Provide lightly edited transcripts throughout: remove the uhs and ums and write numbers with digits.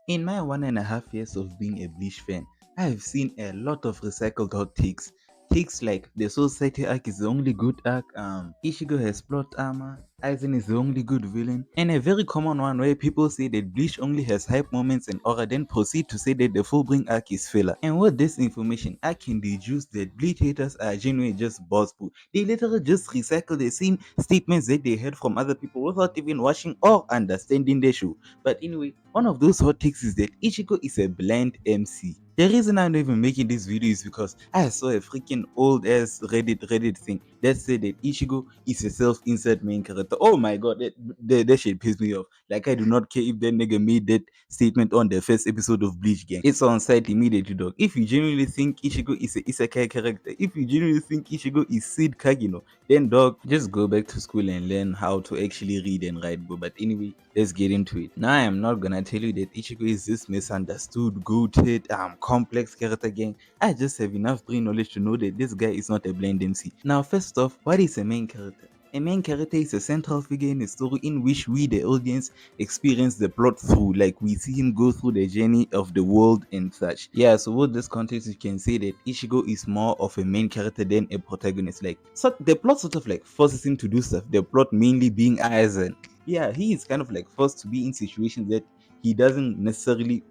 In my 1.5 years of being a Bleach fan, I have seen a lot of recycled hot takes. Takes like the Society arc is the only good arc, Ichigo has plot armor, Aizen is the only good villain, and a very common one where people say that Bleach only has hype moments and aura, then proceed to say that the Fullbring arc is filler. And with this information, I can deduce that Bleach haters are genuinely just bossful. They literally just recycle the same statements that they heard from other people without even watching or understanding the show. But anyway, one of those hot takes is that Ichigo is a blind MC. The reason I'm not even making this video is because I saw a freaking old ass Reddit thing that said that Ichigo is a self-insert main character. Oh my god, that shit pissed me off. Like, I do not care if that nigga made that statement on the first episode of Bleach Gang. It's on site immediately, dog. If you genuinely think Ichigo is a isekai character, if you genuinely think Ichigo is Sid Kagino, then dog, just go back to school and learn how to actually read and write, bro. But anyway, let's get into it. Now, I am not gonna tell you that Ichigo is this misunderstood, goated, complex character gang. I just have enough brain knowledge to know that this guy is not a blind MC. Now, first off, what is a main character? A main character is a central figure in a story in which we, the audience, experience the plot through, like we see him go through the journey of the world and such. Yeah, so with this context, you can say that Ichigo is more of a main character than a protagonist. Like, so the plot sort of like forces him to do stuff. The plot mainly being Aizen. Yeah, he is kind of like forced to be in situations that he wouldn't necessarily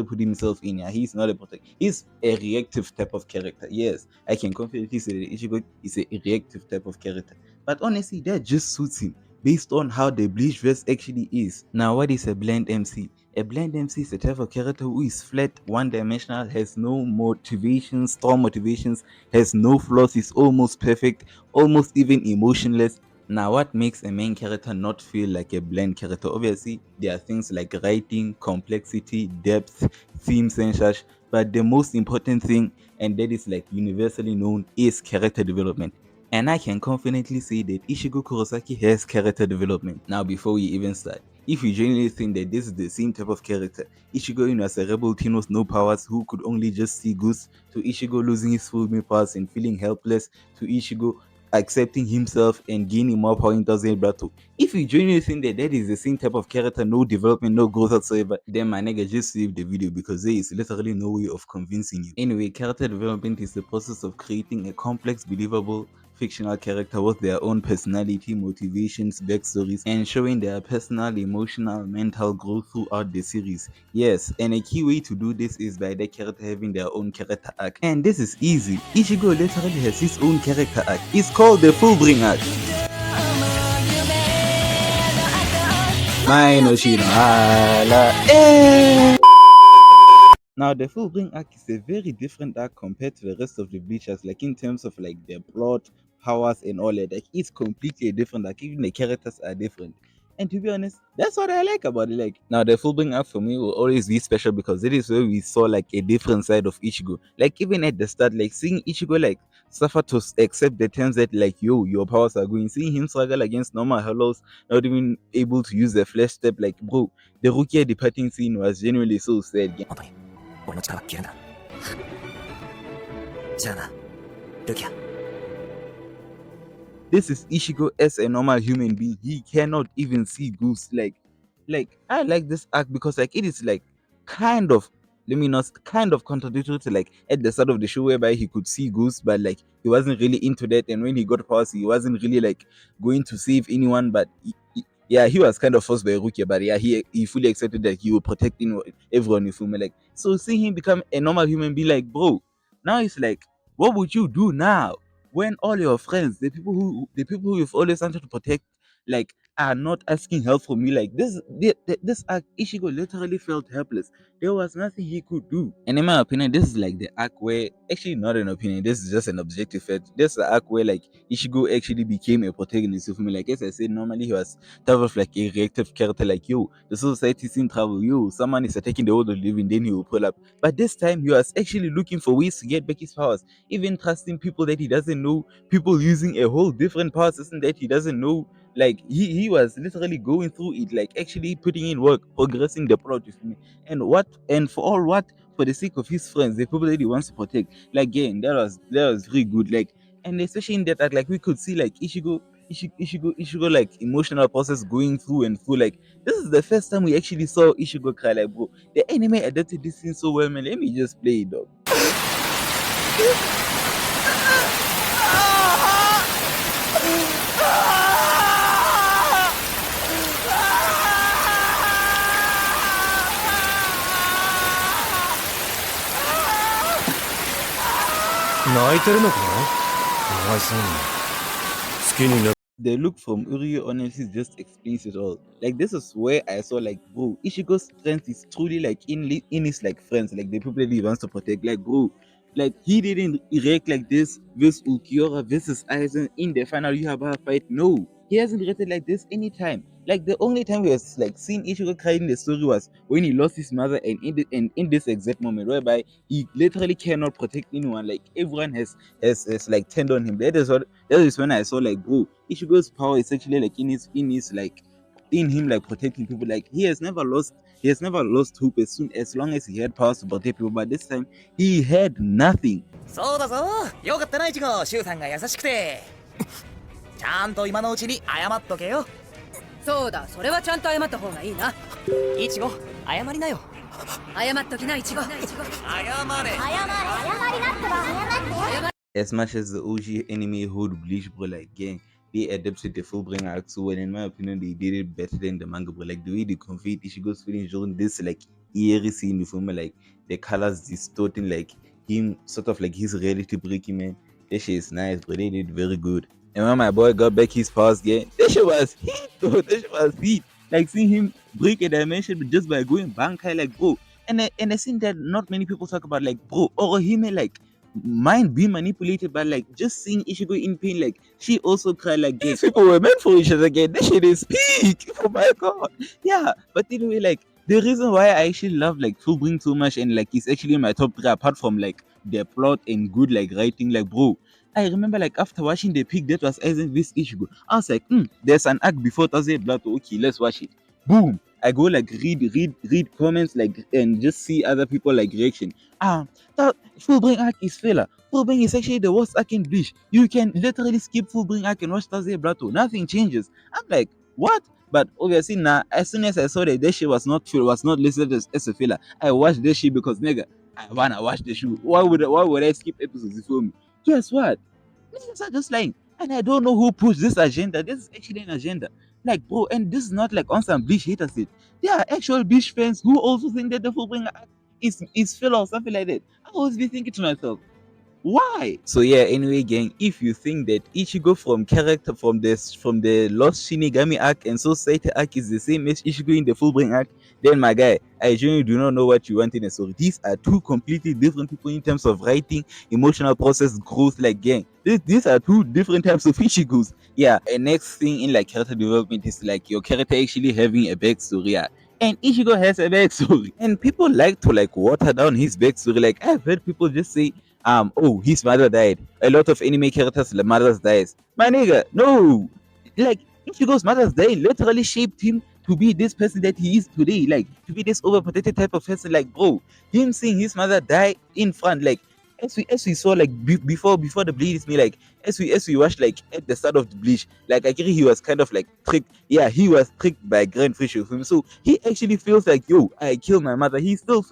put himself in. Yeah, he's not a protect. He's a reactive type of character. Yes, I can confidently say that Ichigo is a reactive type of character. But honestly, that just suits him based on how the Bleach verse actually is. Now, what is a blind MC? A blind MC is a type of character who is flat, one-dimensional, has no motivations, strong motivations, has no flaws, is almost perfect, almost even emotionless. Now, what makes a main character not feel like a blind character? Obviously, there are things like writing, complexity, depth, themes, and such. But the most important thing, and that is like universally known, is character development. And I can confidently say that Ichigo Kurosaki has character development. Now, before we even start, if you genuinely think that this is the same type of character, Ichigo as a rebel teen with no powers who could only just see ghosts, to Ichigo losing his full powers and feeling helpless, to Ichigo accepting himself and gaining more power in Thousand Battle. If you genuinely think that that is the same type of character, no development, no growth whatsoever, then my nigga, just save the video because there is literally no way of convincing you. Anyway, character development is the process of creating a complex, believable, fictional character with their own personality, motivations, backstories, and showing their personal, emotional, mental growth throughout the series. Yes, and a key way to do this is by the character having their own character arc. And this is easy. Ichigo literally has his own character arc. It's called the Fullbring arc. Mai no Shino Hala. Now, the Fullbring arc is a very different arc compared to the rest of the Bleachers, like in terms of like the plot, powers, and all that. Like, it's completely a different arc. Even the characters are different. And to be honest, that's what I like about it. Like, now the Fullbring arc for me will always be special because it is where we saw like a different side of Ichigo. Like, even at the start, like seeing Ichigo like suffer to accept the terms that like, yo, your powers are going. Seeing him struggle against normal hellos, not even able to use the flash step. Like, bro, the Rukia departing scene was genuinely so sad. 本当に俺の力は消えるんだじゃあなルキア This is Ichigo as a normal human being. He cannot even see ghosts. Like I like this arc because like it is like kind of, let me not, kind of contradictory to like at the start of the show whereby he could see ghosts, but like he wasn't really into that. And when he got powers, he wasn't really like going to save anyone. But yeah, he was kind of forced by Rukia, but yeah, he fully accepted that he will protect everyone with him. Like, so seeing him become a normal human being, like, bro, now it's like, what would you do now when all your friends, the people who you've always wanted to protect, like, are not asking help from you? Like this arc, Ichigo literally felt helpless. There was nothing he could do. And in my opinion, this is like the arc where, actually not an opinion, this is just an objective fact. This is the arc where like Ichigo actually became a protagonist of me. Like, as I said, normally he was type of like a reactive character, like, yo, the society is in trouble, yo, someone is attacking the world of living, then he will pull up. But this time he was actually looking for ways to get back his powers, even trusting people that he doesn't know, people using a whole different power system that he doesn't know. Like, he was literally going through it, like actually putting in work, progressing the plot with me. And for all what? For the sake of his friends, the people that he wants to protect. Like, again, that was very good. Like, and especially in that, like, we could see like Ichigo Ishigo like emotional process going through and through. Like this is the first time we actually saw Ishigo cry. Like bro, the anime adapted this scene so well, man. Let me just play it, dog. The look from Uriyo honestly just explains it all. Like this is where I saw like bro, Ichigo's strength is truly like in his like friends, like the people that he wants to protect. Like bro, like he didn't react like this with Ulquiorra versus Aizen in the final Yahaba fight. No, he hasn't reacted like this anytime. Like the only time we have like seen Ichigo cry in the story was when he lost his mother, and in this exact moment whereby he literally cannot protect anyone. Like everyone has like turned on him. That is when I saw like bro, Ichigo's power is actually like in his like in him like protecting people. Like he has never lost hope as long as he had powers to protect people. But this time he had nothing. そうだぞ。よかったな、イチゴ。シュウさんが優しくて。ちゃんと今のうちに謝っとけよ。そうだ、それはちゃんと謝った方がいいな。イチゴ、謝りなよ。謝っときな、イチゴ。謝れ。謝れ。謝りなってば謝って。As much as the OG anime hold Bleach, bro, like gang, they adapted the Fullbring arc so well. In my opinion, they did it better than the manga, bro. Like the way they conveyed Ichigo's feelings during this like eerie scene with him, like the colors distorting, like him sort of like his reality breaking, man. That shit is nice, bro. They did very good. And when my boy got back his powers again, that shit was heat, bro. That shit was heat. Like seeing him break a dimension just by going Bankai, like bro. And I think that not many people talk about, like bro, Orohime, like mind being manipulated by like just seeing Ichigo in pain, like she also cried. Like these people were meant for each other again. This shit is peak. Oh my god. Yeah, but anyway, like the reason why I actually love like Fullbring so much and like it's actually in my top 3 apart from like the plot and good like writing, like bro, I remember like after watching the peak that was Aizen vs Ichigo, I was like, there's an arc before Thousand Blood. Okay, let's watch it. Boom. I go like read comments like and just see other people like reaction. That Fullbring arc is filler. Fullbring is actually the worst arc in Bleach. You can literally skip Fullbring arc and watch Thursday Blato. Nothing changes. I'm like, what? But obviously now, as soon as I saw that shit was not listed as a filler, I watched this shit because nigga, I wanna watch the show. Why would I skip episodes if you feel me? Guess what? Niggas are just lying. And I don't know who pushed this agenda. This is actually an agenda. Like, bro, and this is not like on some Bleach haters it. There are actual Bleach fans who also think that the Fullbring arc is filler or something like that. I always be thinking to myself, why? So yeah, anyway, gang, if you think that Ichigo from character from the Lost Shinigami arc and Society arc is the same as Ichigo in the Fullbring arc, then my guy, I genuinely do not know what you want in a story. These are two completely different people in terms of writing, emotional process, growth. Like gang, these are two different types of Ichigos. Yeah, and next thing in like character development is like your character actually having a backstory. Yeah. And Ichigo has a backstory, and people like to like water down his backstory. Like I've heard people just say, oh, his mother died. A lot of anime characters, the mothers dies. My nigga, no. Like Ichigo's mother's day literally shaped him to be this person that he is today. Like to be this overprotected type of person. Like bro, him seeing his mother die in front, like as we saw like before the bleed is me, like as we watched like at the start of the bleach, like I agree he was kind of like tricked. Yeah, he was tricked by Grand Fish of him. So he actually feels like, yo, I killed my mother. He still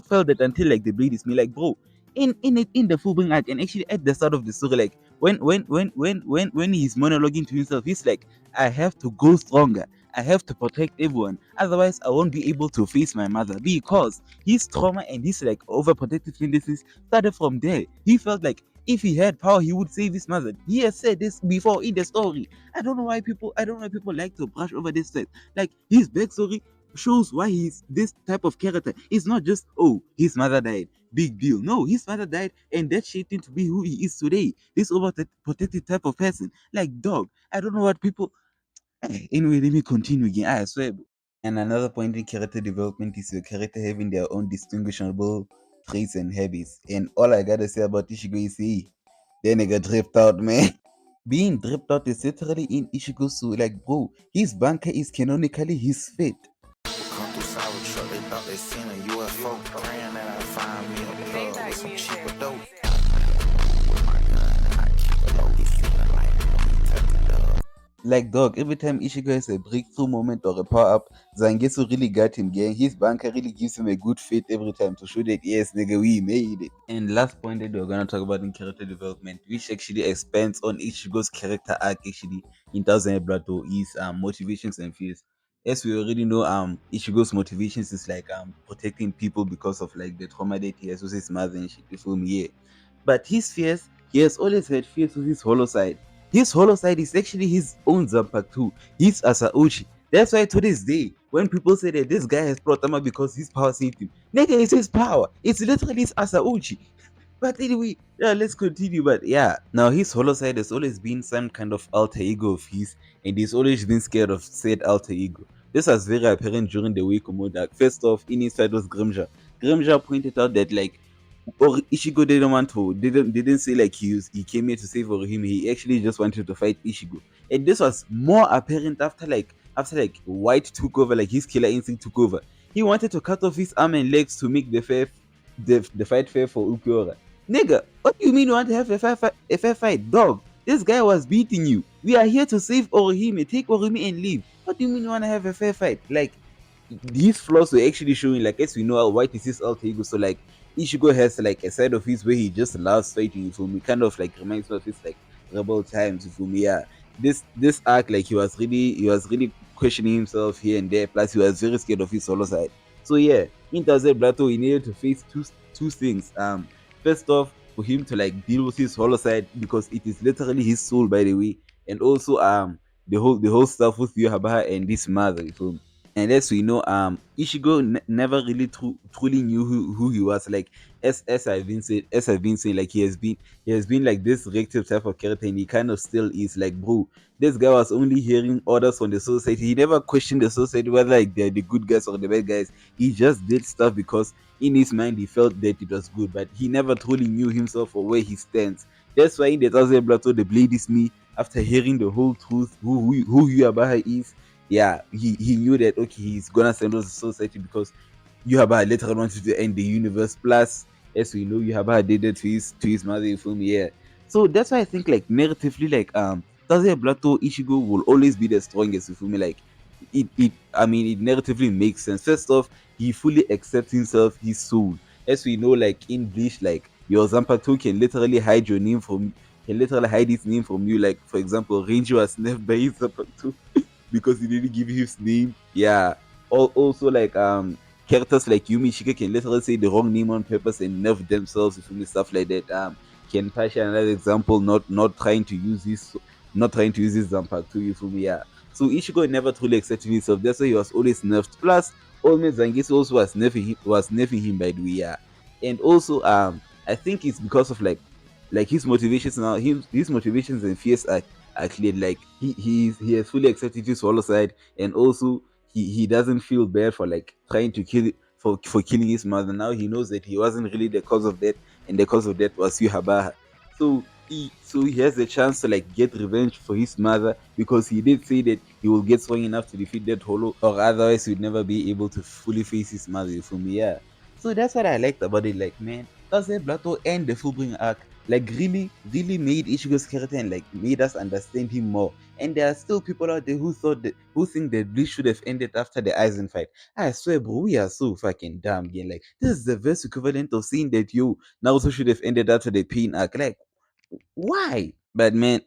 felt that until like the bleed is me, like bro, in the Fullbring arc and actually at the start of the story, like when he's monologuing to himself, he's like, I have to go stronger. I have to protect everyone. Otherwise, I won't be able to face my mother, because his trauma and his like overprotective tendencies started from there. He felt like if he had power, he would save his mother. He has said this before in the story. I don't know why people like to brush over this stuff. Like his backstory shows why he's this type of character. It's not just, oh, his mother died, big deal. No, his mother died and that shaped him to be who he is today. This overprotective type of person. Like dog, I don't know what people. Anyway, let me continue again. I swear. And another point in character development is your character having their own distinguishable traits and habits. And all I gotta say about Ichigo is that nigga dripped out, man. Being dripped out is literally in Ichigo's soul. Like, bro, his banker is canonically his fate. Come through sour truck, they thought they seen a UFO. Praying that I find me a plug with some cheaper dope. With my gun and I keep it low, be feeling like we took the dub. Like dog, every time Ichigo has a breakthrough moment or a power up, Zangetsu really got him gang. His banker really gives him a good fit every time to show that yes, nigga, we made it. And last point that we're gonna talk about in character development, which actually expands on Ichigo's character arc actually in Thousand Plateau is motivations and fears. As we already know, Ichigo's motivations is like protecting people because of like the trauma that he has with his mother and shit. You feel me? Yeah. But his fears, he has always had fears with his hollow side. His hollow side is actually his own Zanpakuto. He's Asauchi. That's why to this day, when people say that this guy has Protama because his power saved him, nigga, it's his power. It's literally his Asauchi. But anyway, yeah, let's continue. But yeah, now his hollow side has always been some kind of alter ego of his, and he's always been scared of said alter ego. This was very apparent during the Wake Modak. First off, in his fight was Grimja. Grimja pointed out that like or Ishigo didn't want to didn't say like he came here to save Orihime. He actually just wanted to fight Ishigo, and this was more apparent after like White took over, like his killer instinct took over. He wanted to cut off his arm and legs to make the fight fair for Ukiura. Nigga, what do you mean you want to have a fair fight, dog? This guy was beating you. We are here to save Orihime. Take Orihime and leave. What do you mean you want to have a fair fight? Like these flaws were actually showing, like as we know, White is his alter ego. So like Ichigo has like a side of his where he just loves fighting. You feel me? Kind of like reminds me of his like rebel times. You feel me? Yeah. This arc, like he was really questioning himself here and there. Plus, he was very scared of his solo side. So yeah, in Taze Blato, he needed to face two things. First off, for him to like deal with his hollow side because it is literally his soul, by the way, and also the whole stuff with Yohabaha and this mother. You feel me? And as we know, Ishigo never really truly knew who he was. Like as I've been saying, like he has been like this reactive type of character, and he kind of still is. Like, bro, this guy was only hearing orders from the society. He never questioned the society whether like they're the good guys or the bad guys. He just did stuff because in his mind he felt that it was good, but he never truly knew himself or where he stands. That's why in the Thousand Plateau, the blade is me. After hearing the whole truth, who Yuabaha is, yeah, he knew that okay, he's gonna send us to society because Yuhaba later wanted to end the universe. Plus, as we know, Yuhaba did it to his mother. You feel me? Yeah. So that's why I think like narratively, like Taze Blato Ichigo will always be the strongest. You feel me? Like it narratively makes sense. First off, he fully accepts himself, his soul. As we know, like in Bleach, like your Zanpakuto can literally hide his name from you. Like for example, Renji was nerfed by his Zanpakuto because he didn't give his name. Yeah. Also like characters like Yumi Shika can literally say the wrong name on purpose and nerf themselves if you stuff like that. Ken Pasha, another example, not trying to use his Zanpakuto, you feel me? Yeah. So Ichigo never truly accepted himself. That's why he was always nerfed. Plus, Olme Zangetsu also was nerfing him by the way. Yeah. And also I think it's because of like his motivations now. His motivations and fears are clear. Like he has fully accepted his solo side, and also he doesn't feel bad for like trying to kill for killing his mother. Now he knows that he wasn't really the cause of that, and the cause of that was Yuhabaha. So he has the chance to like get revenge for his mother because he did say that he will get strong enough to defeat that hollow, or otherwise he'd never be able to fully face his mother. You feel me? Yeah. So that's what I liked about it. Like, man, Taze Blato and the Fullbring arc like really made Ichigo's character and like made us understand him more. And there are still people out there who think that Bleach should have ended after the Aizen fight. I swear, bro, we are so fucking dumb, game. Like, this is the verse equivalent of saying that you Naruto should have ended after the Pain arc. Like, why? But man,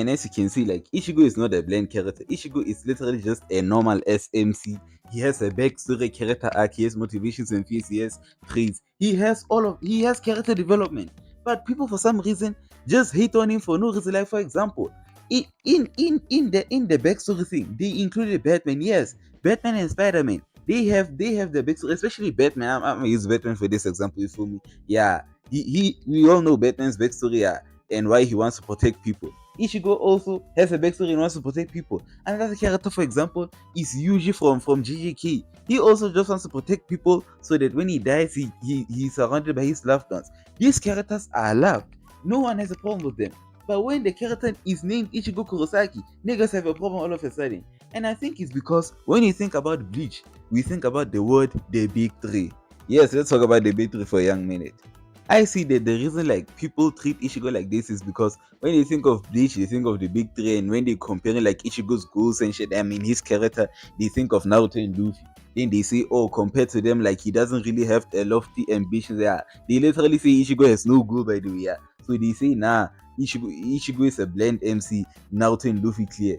as you can see, like Ichigo is not a bland character. Ichigo is literally just a normal SMC. He has a backstory, character arc, he has motivations and fears, he has traits. He has character development. But people for some reason just hate on him for no reason. Like for example, in the backstory thing, they included Batman. Yes, Batman and Spider-Man. They have the backstory, especially Batman. I'm gonna use Batman for this example. You feel me? Yeah. We all know Batman's backstory. Yeah, and why he wants to protect people. Ichigo also has a backstory and wants to protect people. Another character, for example, is Yuji from JJK. He also just wants to protect people so that when he dies, he's surrounded by his loved ones. These characters are loved. No one has a problem with them. But when the character is named Ichigo Kurosaki, niggas have a problem all of a sudden. And I think it's because when you think about Bleach, we think about the word the big three. Yes, let's talk about the big three for a young minute. I see that the reason like people treat Ichigo like this is because when they think of Bleach, they think of the big three, and when they comparing like Ichigo's goals and shit, I mean his character, they think of Naruto and Luffy. Then they say, oh, compared to them, like he doesn't really have a lofty ambitions. Yeah, they literally say Ichigo has no goal, by the way. Yeah, so they say, nah, Ichigo is a blend MC. Naruto and Luffy clear.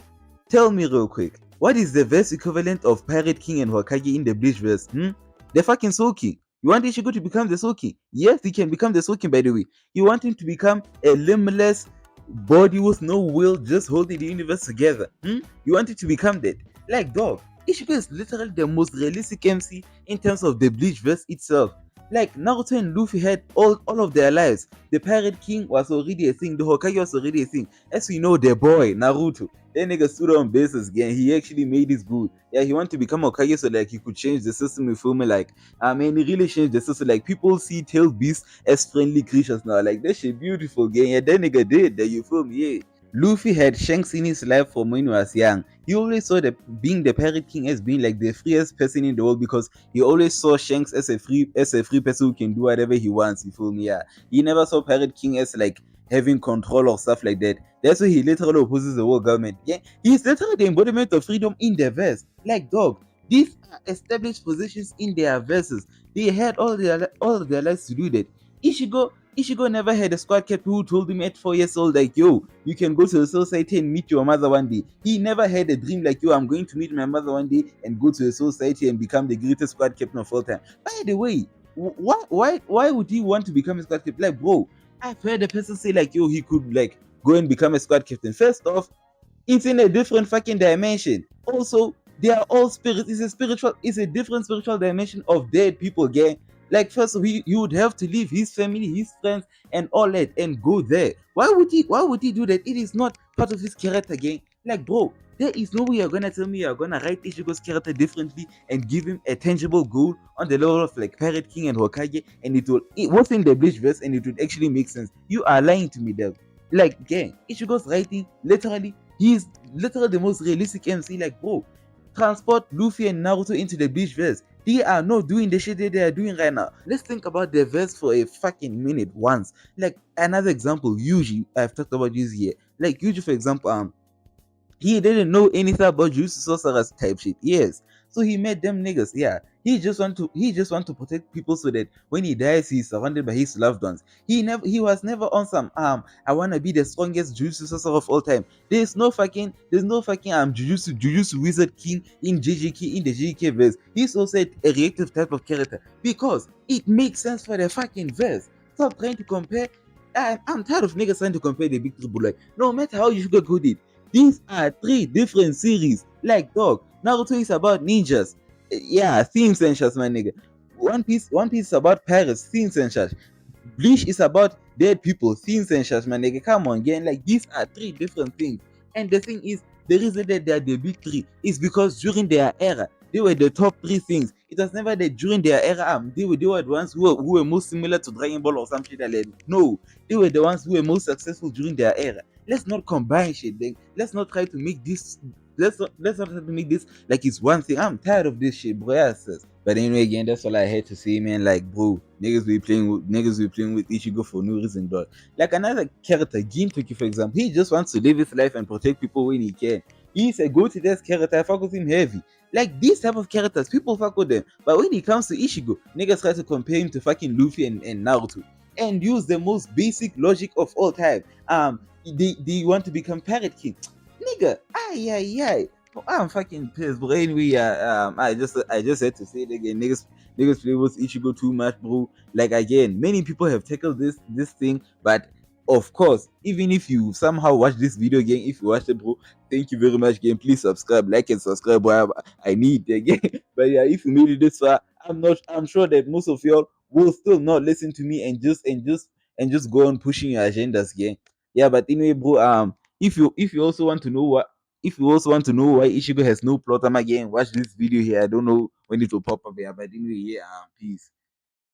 Tell me real quick, what is the verse equivalent of Pirate King and Hokage in the Bleach verse? The fucking Soul King. You want Ichigo to become the Soul King? Yes, he can become the Soul King, by the way. You want him to become a limbless body with no will, just holding the universe together. You want it to become that? Like, dog, Ichigo is literally the most realistic MC in terms of the Bleach verse itself. Like, Naruto and Luffy had all of their lives. The Pirate King was already a thing. The Hokage was already a thing. As we know, the boy, Naruto, that nigga stood on basis again. He actually made his good. Yeah, he wanted to become Hokage so like he could change the system. You feel me? Like, I mean, he really changed the system. Like, people see tail beasts as friendly creatures now. Like, that shit beautiful, gang. Yeah, that nigga did that. You feel me? Yeah. Luffy had Shanks in his life from when he was young. He always saw being the Pirate King as being like the freest person in the world because he always saw Shanks as a free person who can do whatever he wants. You feel me? Yeah. He never saw Pirate King as like having control or stuff like that. That's why he literally opposes the world government. Yeah, he's literally the embodiment of freedom in their verse. Like, dog, these are established positions in their verses. They had all of their lives to do that. Ichigo never had a squad captain who told him at 4 years old, like, yo, you can go to the society and meet your mother one day. He never had a dream like, yo, I'm going to meet my mother one day and go to the society and become the greatest squad captain of all time. By the way, why would he want to become a squad captain? Like, bro, I've heard a person say, like, yo, he could, like, go and become a squad captain. First off, it's in a different fucking dimension. Also, they are all spirits. It's a different spiritual dimension of dead people, gang. Like, first of all, he would have to leave his family, his friends, and all that, and go there. Why would he do that? It is not part of his character, gang. Like, bro, there is no way you're gonna tell me you're gonna write Ichigo's character differently and give him a tangible goal on the level of like Pirate King and Hokage, and it was in the Bleach verse, and it would actually make sense. You are lying to me, there. Like, gang, Ichigo's writing literally, he's literally the most realistic MC. Like, bro, transport Luffy and Naruto into the Bleach verse. They are not doing the shit that they are doing right now. Let's think about the verse for a fucking minute once. Like, another example, Yuji, I've talked about Yuji here. Like, Yuji, for example, he didn't know anything about Jutsu sorcerers type shit. Yes. So he met them niggas. Yeah. He just want to protect people so that when he dies, he's surrounded by his loved ones. He was never on some I wanna be the strongest Jutsu sorcerer of all time. There's no fucking Jujutsu Wizard King in JJK in the JJK verse. He's also a reactive type of character because it makes sense for the fucking verse. Stop trying to compare. I'm tired of niggas trying to compare the big three, but like, no matter how you sugarcoat it, these are three different series. Like, dog, Naruto is about ninjas. Yeah, themes and shots, my nigga. One Piece is about pirates, themes and shots. Bleach is about dead people, themes and shots, my nigga. Come on, gang. Like, these are three different things. And the thing is, the reason that they are the big three is because during their era, they were the top three things. It was never that during their era, they were the ones who were most similar to Dragon Ball or something like that. No, they were the ones who were most successful during their era. Let's not combine shit. Then let's not try to make this. Let's not try to make this like it's one thing. I'm tired of this shit, bro. Yeah, sis. But anyway, again, that's all I had to say, man. Like, bro, niggas be playing with Ichigo for no reason, dog. Like another character, Gintoki, for example, he just wants to live his life and protect people when he can. He's a go-to-death character. I fuck with him heavy. Like these type of characters, people fuck with them. But when it comes to Ichigo, niggas try to compare him to fucking Luffy and Naruto and use the most basic logic of all time. They want to become Pirate King, nigga. Ay. Oh, I'm fucking pissed, bro. Anyway, I just had to say it again. Niggas play with Ichigo too much, bro. Like, again, many people have tackled this thing, but of course, even if you somehow watch this video again, if you watched it, bro, thank you very much again. Please subscribe, like and subscribe, bro. I need it again. But yeah, if you made it this far, I'm sure that most of y'all will still not listen to me and just go on pushing your agendas again. Yeah, but anyway, bro, if you also want to know why Ichigo has no plot armor again, watch this video here. I don't know when it will pop up here, but anyway, yeah, peace.